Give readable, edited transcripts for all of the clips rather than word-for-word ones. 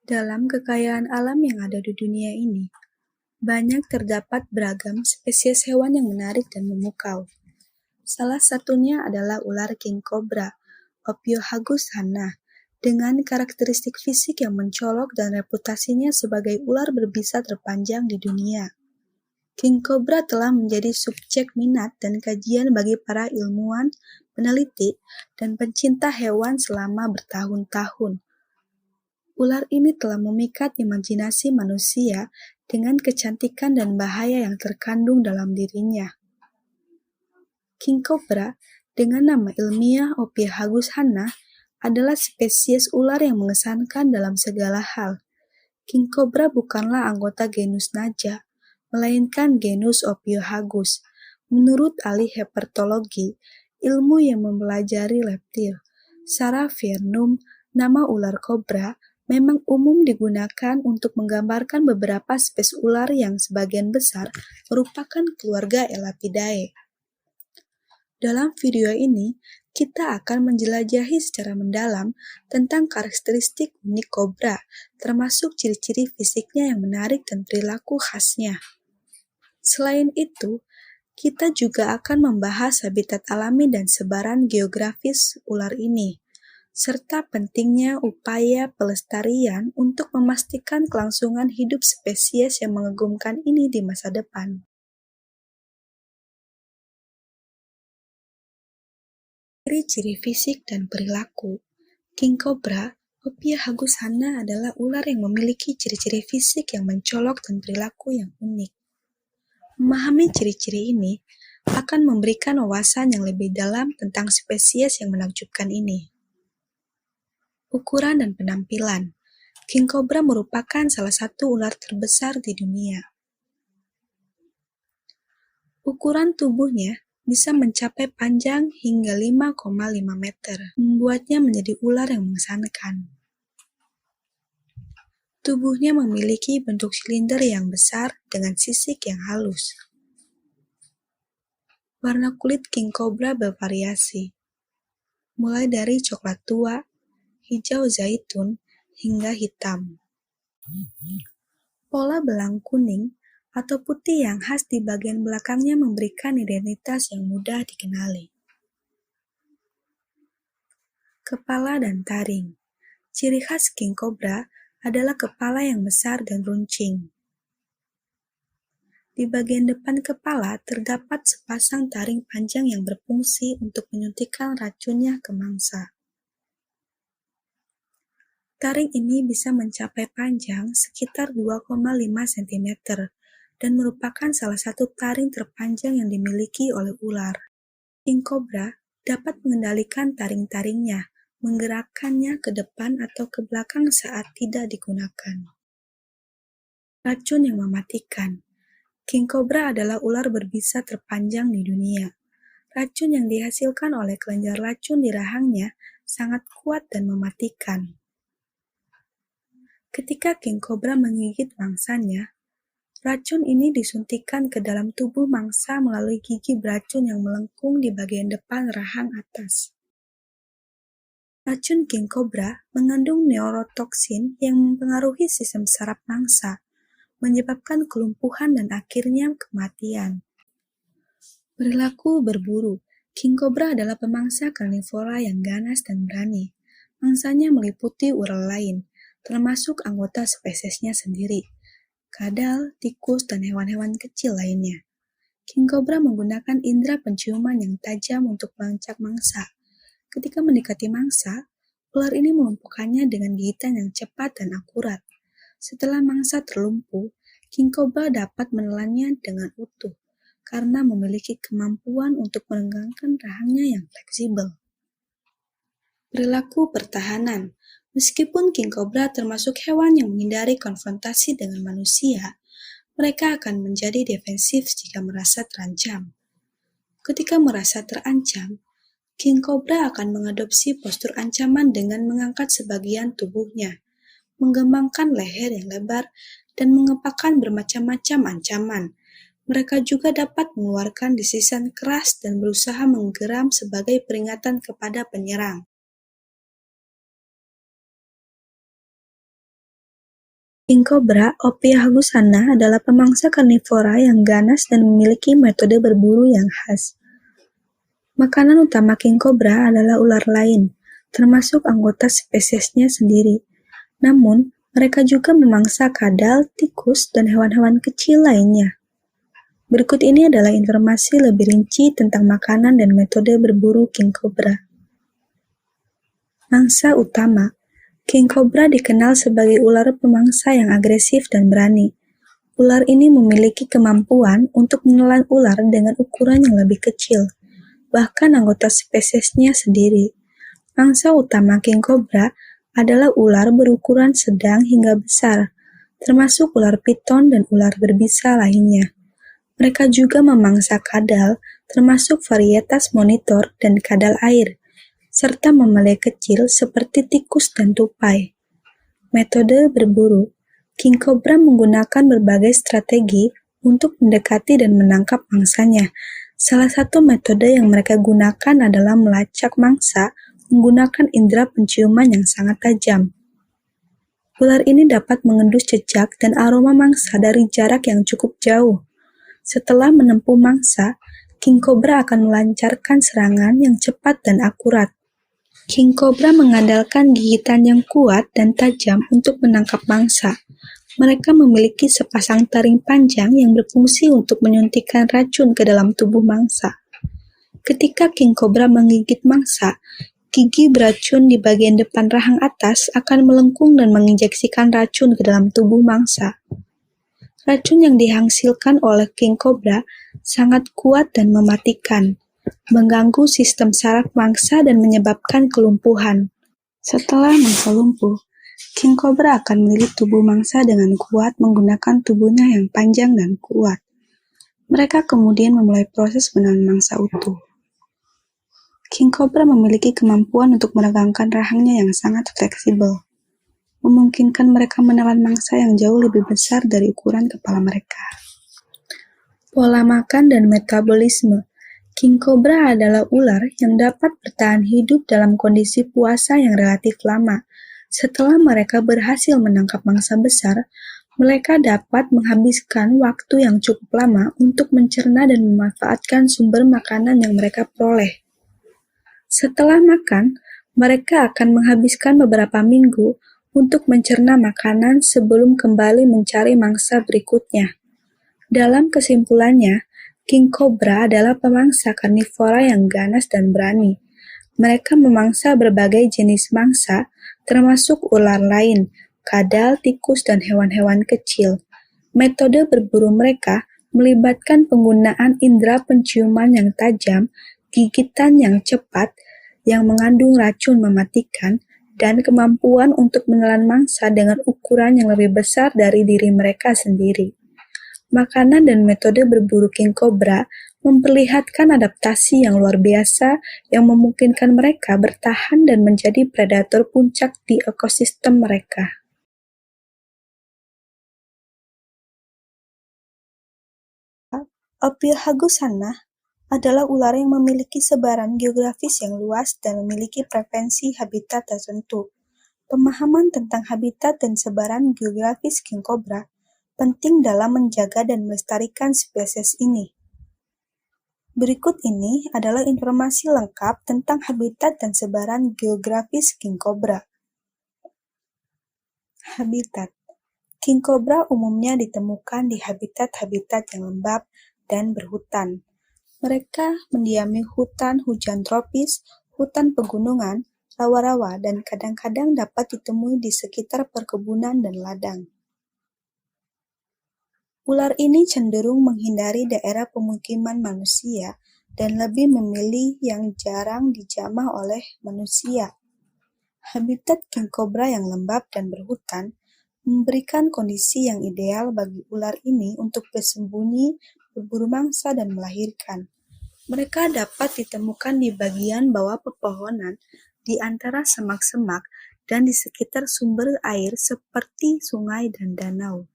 Dalam kekayaan alam yang ada di dunia ini, banyak terdapat beragam spesies hewan yang menarik dan memukau. Salah satunya adalah ular king cobra, Ophiuchus hanna, dengan karakteristik fisik yang mencolok dan reputasinya sebagai ular berbisa terpanjang di dunia. King cobra telah menjadi subjek minat dan kajian bagi para ilmuwan, peneliti, dan pencinta hewan selama bertahun-tahun. Ular ini telah memikat imajinasi manusia dengan kecantikan dan bahaya yang terkandung dalam dirinya. King cobra, dengan nama ilmiah Ophiuchus hanna, adalah spesies ular yang mengesankan dalam segala hal. King cobra bukanlah anggota genus Naja, melainkan genus Ophiuchus. Menurut ahli herpetologi, ilmu yang mempelajari reptil, Sarah Vernum, nama ular kobra memang umum digunakan untuk menggambarkan beberapa spesies ular yang sebagian besar merupakan keluarga Elapidae. Dalam video ini, kita akan menjelajahi secara mendalam tentang karakteristik unik kobra, termasuk ciri-ciri fisiknya yang menarik dan perilaku khasnya. Selain itu, kita juga akan membahas habitat alami dan sebaran geografis ular ini, serta pentingnya upaya pelestarian untuk memastikan kelangsungan hidup spesies yang mengagumkan ini di masa depan. Ciri-ciri fisik dan perilaku King cobra, Ophiuchus hanna adalah ular yang memiliki ciri-ciri fisik yang mencolok dan perilaku yang unik. Memahami ciri-ciri ini akan memberikan wawasan yang lebih dalam tentang spesies yang menakjubkan ini. Ukuran dan penampilan King cobra merupakan salah satu ular terbesar di dunia. Ukuran tubuhnya bisa mencapai panjang hingga 5,5 meter, membuatnya menjadi ular yang mengesankan. Tubuhnya memiliki bentuk silinder yang besar dengan sisik yang halus. Warna kulit king cobra bervariasi, mulai dari coklat tua, hijau zaitun, hingga hitam. Pola belang kuning atau putih yang khas di bagian belakangnya memberikan identitas yang mudah dikenali. Kepala dan taring. Ciri khas king cobra adalah kepala yang besar dan runcing. Di bagian depan kepala terdapat sepasang taring panjang yang berfungsi untuk menyuntikkan racunnya ke mangsa. Taring ini bisa mencapai panjang sekitar 2,5 cm dan merupakan salah satu taring terpanjang yang dimiliki oleh ular. King cobra dapat mengendalikan taring-taringnya, menggerakkannya ke depan atau ke belakang saat tidak digunakan. Racun yang mematikan. King cobra adalah ular berbisa terpanjang di dunia. Racun yang dihasilkan oleh kelenjar racun di rahangnya sangat kuat dan mematikan. Ketika king cobra menggigit mangsanya, racun ini disuntikkan ke dalam tubuh mangsa melalui gigi beracun yang melengkung di bagian depan rahang atas. Racun king cobra mengandung neurotoksin yang mempengaruhi sistem saraf mangsa, menyebabkan kelumpuhan dan akhirnya kematian. Perilaku berburu. King cobra adalah pemangsa karnivora yang ganas dan berani. Mangsanya meliputi ular lain, termasuk anggota spesiesnya sendiri, kadal, tikus, dan hewan-hewan kecil lainnya. King cobra menggunakan indera penciuman yang tajam untuk melacak mangsa. Ketika mendekati mangsa, ular ini melumpuhkannya dengan gigitan yang cepat dan akurat. Setelah mangsa terlumpuh, king cobra dapat menelannya dengan utuh karena memiliki kemampuan untuk merenggangkan rahangnya yang fleksibel. Perilaku pertahanan. Meskipun king cobra termasuk hewan yang menghindari konfrontasi dengan manusia, mereka akan menjadi defensif jika merasa terancam. Ketika merasa terancam, king cobra akan mengadopsi postur ancaman dengan mengangkat sebagian tubuhnya, mengembangkan leher yang lebar, dan mengepakkan bermacam-macam ancaman. Mereka juga dapat mengeluarkan desisan keras dan berusaha menggeram sebagai peringatan kepada penyerang. King cobra Ophiogusana adalah pemangsa karnivora yang ganas dan memiliki metode berburu yang khas. Makanan utama king cobra adalah ular lain, termasuk anggota spesiesnya sendiri. Namun, mereka juga memangsa kadal, tikus, dan hewan-hewan kecil lainnya. Berikut ini adalah informasi lebih rinci tentang makanan dan metode berburu king cobra. Mangsa utama. King cobra dikenal sebagai ular pemangsa yang agresif dan berani. Ular ini memiliki kemampuan untuk menelan ular dengan ukuran yang lebih kecil, bahkan anggota spesiesnya sendiri. Mangsa utama king cobra adalah ular berukuran sedang hingga besar, termasuk ular piton dan ular berbisa lainnya. Mereka juga memangsa kadal, termasuk varietas monitor dan kadal air, serta mamalia kecil seperti tikus dan tupai. Metode berburu. King cobra menggunakan berbagai strategi untuk mendekati dan menangkap mangsanya. Salah satu metode yang mereka gunakan adalah melacak mangsa menggunakan indera penciuman yang sangat tajam. Ular ini dapat mengendus jejak dan aroma mangsa dari jarak yang cukup jauh. Setelah menempuh mangsa, king cobra akan melancarkan serangan yang cepat dan akurat. King cobra mengandalkan gigitan yang kuat dan tajam untuk menangkap mangsa. Mereka memiliki sepasang taring panjang yang berfungsi untuk menyuntikkan racun ke dalam tubuh mangsa. Ketika king cobra menggigit mangsa, gigi beracun di bagian depan rahang atas akan melengkung dan menginjeksikan racun ke dalam tubuh mangsa. Racun yang dihasilkan oleh king cobra sangat kuat dan mematikan, mengganggu sistem saraf mangsa dan menyebabkan kelumpuhan. Setelah mangsa lumpuh, king cobra akan melilit tubuh mangsa dengan kuat menggunakan tubuhnya yang panjang dan kuat. Mereka kemudian memulai proses menelan mangsa utuh. King cobra memiliki kemampuan untuk meregangkan rahangnya yang sangat fleksibel, memungkinkan mereka menelan mangsa yang jauh lebih besar dari ukuran kepala mereka. Pola makan dan metabolisme. King cobra adalah ular yang dapat bertahan hidup dalam kondisi puasa yang relatif lama. Setelah mereka berhasil menangkap mangsa besar, mereka dapat menghabiskan waktu yang cukup lama untuk mencerna dan memanfaatkan sumber makanan yang mereka peroleh. Setelah makan, mereka akan menghabiskan beberapa minggu untuk mencerna makanan sebelum kembali mencari mangsa berikutnya. Dalam kesimpulannya, king cobra adalah pemangsa karnivora yang ganas dan berani. Mereka memangsa berbagai jenis mangsa, termasuk ular lain, kadal, tikus, dan hewan-hewan kecil. Metode berburu mereka melibatkan penggunaan indera penciuman yang tajam, gigitan yang cepat, yang mengandung racun mematikan, dan kemampuan untuk menelan mangsa dengan ukuran yang lebih besar dari diri mereka sendiri. Makanan dan metode berburu king cobra memperlihatkan adaptasi yang luar biasa yang memungkinkan mereka bertahan dan menjadi predator puncak di ekosistem mereka. Ophiogusana adalah ular yang memiliki sebaran geografis yang luas dan memiliki preferensi habitat tertentu. Pemahaman tentang habitat dan sebaran geografis king cobra penting dalam menjaga dan melestarikan spesies ini. Berikut ini adalah informasi lengkap tentang habitat dan sebaran geografis king cobra. Habitat. King cobra umumnya ditemukan di habitat-habitat yang lembab dan berhutan. Mereka mendiami hutan hujan tropis, hutan pegunungan, rawa-rawa, dan kadang-kadang dapat ditemui di sekitar perkebunan dan ladang. Ular ini cenderung menghindari daerah pemukiman manusia dan lebih memilih yang jarang dijamah oleh manusia. Habitat king cobra yang lembab dan berhutan memberikan kondisi yang ideal bagi ular ini untuk bersembunyi, berburu mangsa, dan melahirkan. Mereka dapat ditemukan di bagian bawah pepohonan, di antara semak-semak, dan di sekitar sumber air seperti sungai dan danau.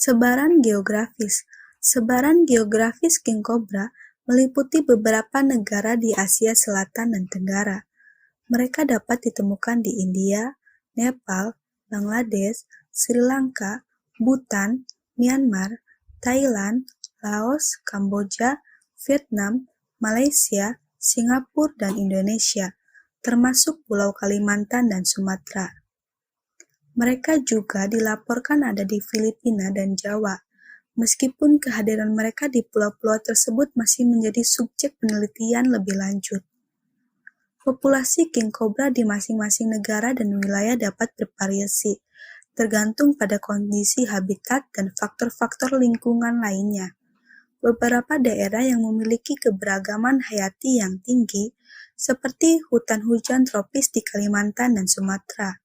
Sebaran geografis. Sebaran geografis king cobra meliputi beberapa negara di Asia Selatan dan Tenggara. Mereka dapat ditemukan di India, Nepal, Bangladesh, Sri Lanka, Bhutan, Myanmar, Thailand, Laos, Kamboja, Vietnam, Malaysia, Singapura, dan Indonesia, termasuk Pulau Kalimantan dan Sumatera. Mereka juga dilaporkan ada di Filipina dan Jawa, meskipun kehadiran mereka di pulau-pulau tersebut masih menjadi subjek penelitian lebih lanjut. Populasi king cobra di masing-masing negara dan wilayah dapat bervariasi, tergantung pada kondisi habitat dan faktor-faktor lingkungan lainnya. Beberapa daerah yang memiliki keberagaman hayati yang tinggi, seperti hutan hujan tropis di Kalimantan dan Sumatera,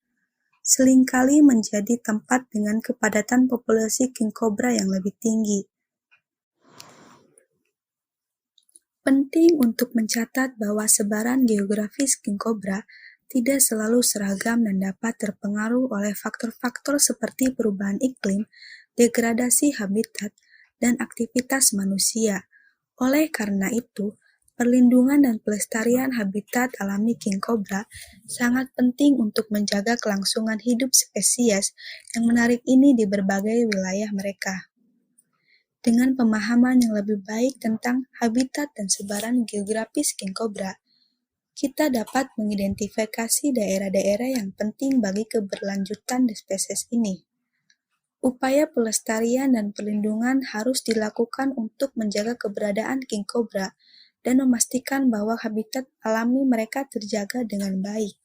seringkali menjadi tempat dengan kepadatan populasi king cobra yang lebih tinggi. Penting untuk mencatat bahwa sebaran geografis king cobra tidak selalu seragam dan dapat terpengaruh oleh faktor-faktor seperti perubahan iklim, degradasi habitat, dan aktivitas manusia. Oleh karena itu, perlindungan dan pelestarian habitat alami king cobra sangat penting untuk menjaga kelangsungan hidup spesies yang menarik ini di berbagai wilayah mereka. Dengan pemahaman yang lebih baik tentang habitat dan sebaran geografis king cobra, kita dapat mengidentifikasi daerah-daerah yang penting bagi keberlanjutan spesies ini. Upaya pelestarian dan perlindungan harus dilakukan untuk menjaga keberadaan king cobra dan memastikan bahwa habitat alami mereka terjaga dengan baik.